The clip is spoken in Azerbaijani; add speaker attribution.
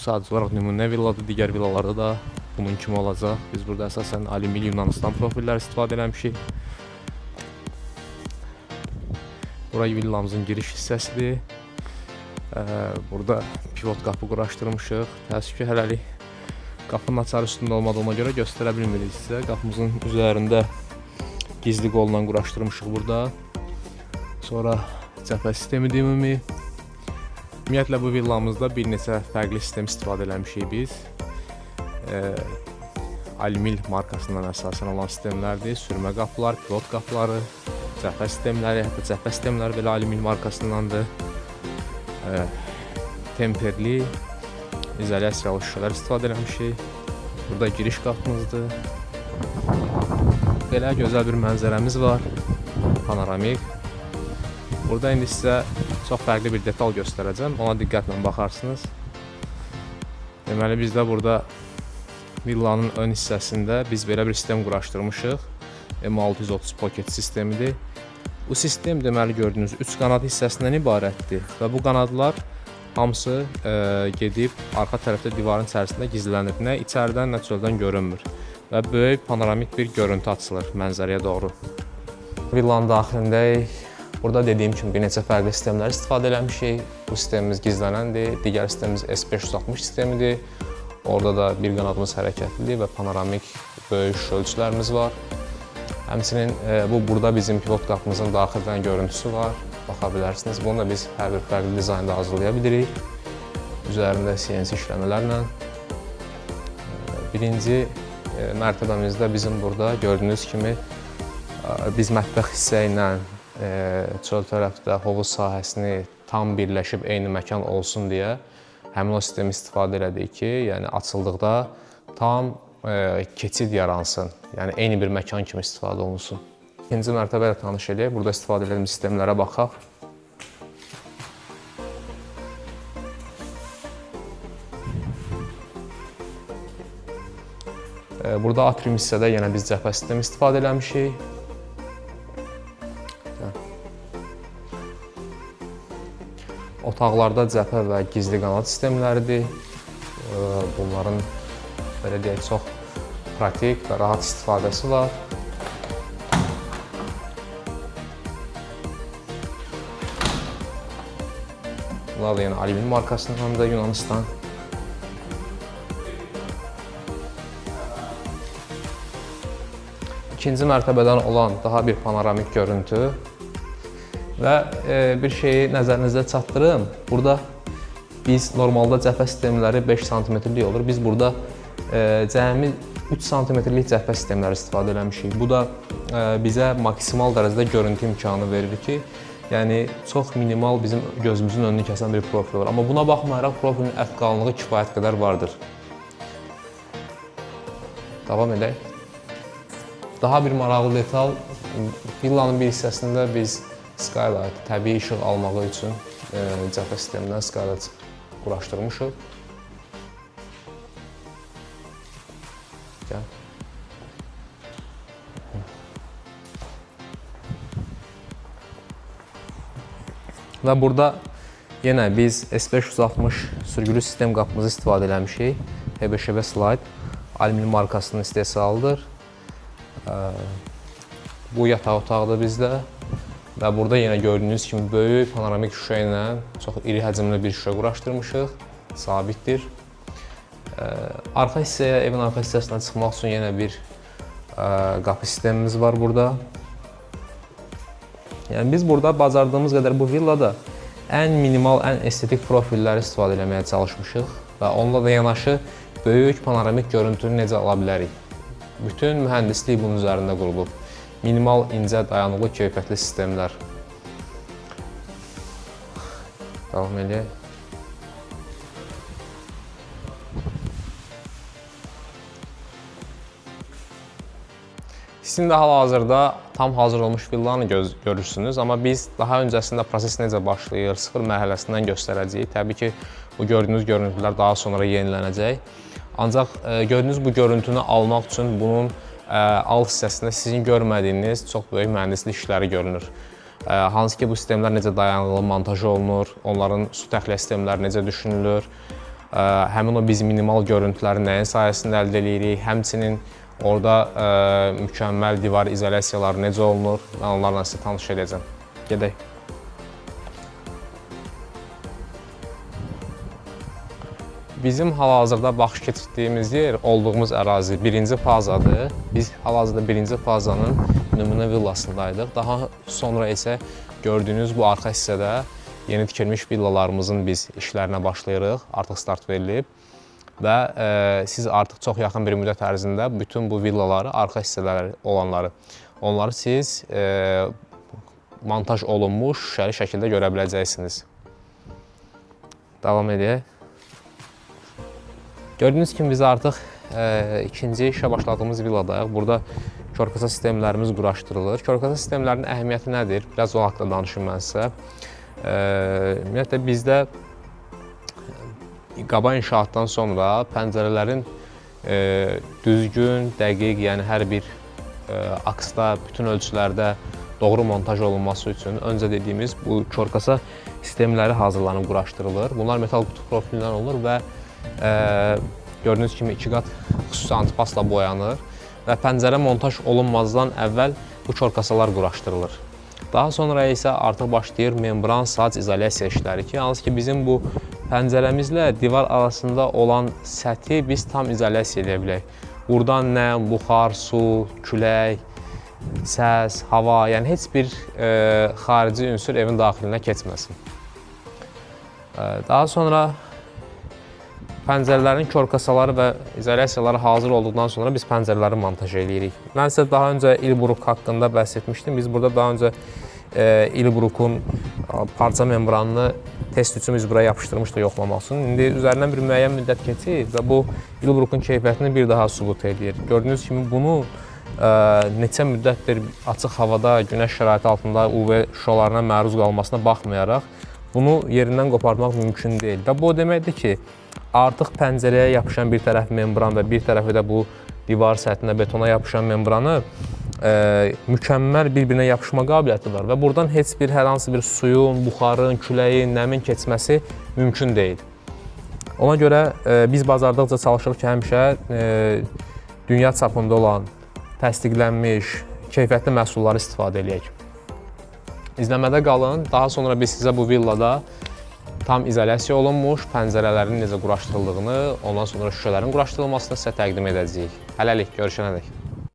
Speaker 1: sadəcə olaraq nümunə villadır, digər villalarda da bunun kimi olacaq. Biz burada əsasən Alimil Yunanistan profilləri istifadə eləmişik. Bura villamızın giriş hissəsidir. Burada pivot qapı quraşdırmışıq. Təəssüf ki, hələlik qapının açarı üstündə olmadığına görə göstərə bilmirik sizə. Qapımızın üzərində gizli qolla quraşdırmışıq burada. Sonra cəbhə sistemidir ümumi. Ümumiyyətlə bu villamızda bir neçə fərqli sistem istifadə eləmişik biz. Alimil markasından əsasən olan sistemlərdir. Sürmə qapılar, pivot qapıları, cəbhə sistemləri, hətta cəbhə sistemləri belə Alimil markasındandır. Temperli, izolyasiyalı şüşələr istifadə eləmişik. Burada giriş qapımızdır. Belə gözəl bir mənzərəmiz var, panoramik. Burada indi sizə çox fərqli bir detal göstərəcəm, ona diqqətlə baxarsınız. Deməli, biz də burada villanın ön hissəsində biz belə bir sistem quraşdırmışıq. M630 Pocket sistemidir. Bu sistem deməli gördüyünüz 3 qanad hissəsindən ibarətdir və bu qanadlar hamısı gedib arxa tərəfdə divarın içərisində gizlənir. Nə içəridən, nə çöldən görünmür və böyük panoramik bir görüntü açılır mənzərəyə doğru. Villanın daxilindəyik. Burada dediyim kimi bir neçə fərqli sistemlər istifadə eləmişik. Bu sistemimiz gizlənəndir. Digər sistemimiz S560 sistemidir. Orada da bir qanadımız hərəkətlidir və panoramik böyük ölçülərimiz var. Həmçinin burada bizim pivot qapımızın daxildən görüntüsü var. Baxa bilərsiniz. Bunu da biz hər bir fərqli dizaynda hazırlaya bilirik. Üzərində CNC işləmələrlə. Birinci mərtəbəmizdə bizim burada gördüyünüz kimi biz mətbəx hissə ilə çöl tərəfdə hovuz sahəsini tam birləşib eyni məkan olsun deyə həmin o sistemi istifadə elədik ki, yəni açıldıqda tam keçid yaransın, yəni eyni bir məkan kimi istifadə olunsun. İkinci mərtəbə ilə tanış edək, burada istifadə edilmiş sistemlərə baxaq. Burada atrium hissədə yenə biz cəbhə sistemi istifadə eləmişik. Otaqlarda cəbhə və gizli qanad sistemləridir. Bunların belə deyək, çox pratik və rahat istifadəsi var. Bunlar da yenə Alimil markasından da Yunanistan. İkinci mərtəbədən olan daha bir panoramik görüntü. Və bir şeyi nəzərinizdə çatdırım. Burada biz normalda cəbhə sistemləri 5 cm-lik olur. Biz burada cəmi 3 cm-lik cəbhə sistemləri istifadə eləmişik. Bu da bizə maksimal dərəcədə görüntü imkanı verir ki, yəni çox minimal bizim gözümüzün önünü kəsən bir profil var. Amma buna baxmayaraq profilin ət qalınlığı kifayət qədər vardır. Davam edək. Daha bir maraqlı detal, villanın bir hissəsində biz skylight, təbii işıq almağı üçün cəbhə sistemindən skylight quraşdırmışıq. Gəl. Və burada yenə biz S560 sürgülü sistem qapımızı istifadə eləmişik. HBŞB Slide, Alimil markasının istehsalıdır. Bu yataq otaqdır bizdə. Və burada yenə gördüyünüz kimi böyük panoramik şüşə ilə çox iri həcmli bir şüşə quraşdırmışıq, sabitdir. Arxa hissəyə, evin arxa hissəsindən çıxmaq üçün yenə bir qapı sistemimiz var burada. Yəni biz burada bacardığımız qədər bu villada ən minimal, ən estetik profilləri istifadə etməyə çalışmışıq və onunla da yanaşı böyük panoramik görüntünü necə ala bilərik. Bütün mühəndislik bunun üzərində qurulub. Minimal, incə, dayanıqlı, keyfiyyətli sistemlər. Davam edək. Siz indi hal-hazırda tam hazır olmuş villanı görürsünüz, amma biz daha öncəsində proses necə başlayır, sıfır mərhələsindən göstərəcəyik. Təbii ki, bu gördüyünüz görüntülər daha sonra yenilənəcək. Ancaq gördüyünüz bu görüntünü almaq üçün bunun alt hissəsində sizin görmədiyiniz çox böyük mühəndislik işləri görünür. Hansı ki, bu sistemlər necə dayanıqlı montaj olunur, onların su təxliyə sistemləri necə düşünülür, həmin o biz minimal görüntüləri nəyin sayəsində əldə edirik, həmçinin orada mükəmməl divar izolyasiyaları necə olunur, mən onlarla sizə tanış edəcəm. Gedək. Bizim hal-hazırda baxış keçirdiyimiz yer, olduğumuz ərazi birinci fazadır. Biz hal-hazırda birinci fazanın nümunə villasındaydıq. Daha sonra isə gördüyünüz bu arxa hissədə yeni tikilmiş villalarımızın biz işlərinə başlayırıq. Artıq start verilib. Və siz artıq çox yaxın bir müddət ərzində bütün bu villaları, arxa hissələri olanları, onları siz montaj olunmuş şüşəli şəkildə görə biləcəksiniz. Davam edək. Gördüyünüz kimi biz artıq ikinci işə başladığımız villadayıq. Burada körkasa sistemlərimiz quraşdırılır. Körkasa sistemlərinin əhəmiyyəti nədir? Biraz o haqqda danışım mən sizə. Ümumiyyətlə bizdə qaba inşaatdan sonra pəncərələrin düzgün, dəqiq, yəni hər bir aksda, bütün ölçülərdə doğru montaj olunması üçün öncə dediyimiz bu körkasa sistemləri hazırlanıb quraşdırılır. Bunlar metal qutu profilindən olur və gördüyünüz kimi 2 qat xüsusi antipasla boyanır və pəncərə montaj olunmazdan əvvəl bu körkasalar quraşdırılır. Daha sonra isə artıq başlayır membran sac izolyasiya işləri ki, hansı ki bizim bu pəncərəmizlə divar arasında olan səthi biz tam izolyasiya edə bilək. Buradan nə buxar, su, külək, səs, hava, yəni heç bir xarici ünsur evin daxilinə keçməsin. Daha sonra pəncərələrin körkasaları və izolyasiyaları hazır olduqdan sonra biz pəncərələri montaj edirik. Mən sizə daha öncə İlbruk haqqında bəhs etmişdim. Biz burada daha öncə İlbrukun parça membranını test üçün biz buraya yapışdırmışdıq yoxlamaq üçün. İndi üzərindən bir müəyyən müddət keçir və bu İlbrukun keyfiyyətini bir daha sübut edir. Gördüyünüz kimi bunu neçə müddətdir açıq havada, günəş şəraiti altında UV şüalarına məruz qalmasına baxmayaraq bunu yerindən qopartmaq mümkün deyil. Və bu o deməkdir ki, artıq pəncərəyə yapışan bir tərəf membran və bir tərəfi də bu divar səthində betona yapışan membranı mükəmməl bir-birinə yapışma qabiliyyəti var və buradan heç bir hər hansı bir suyun, buxarın, küləyin, nəmin keçməsi mümkün deyil. Ona görə biz bazardıqca çalışırıq ki, həmişə dünya çapında olan, təsdiqlənmiş, keyfiyyətli məhsulları istifadə edək. İzləmədə qalın, daha sonra biz sizə bu villada tam izolyasiya olunmuş pəncərələrin necə quraşdırıldığını, ondan sonra şüşələrin quraşdırılmasını sizə təqdim edəcəyik. Hələlik, görüşənədək.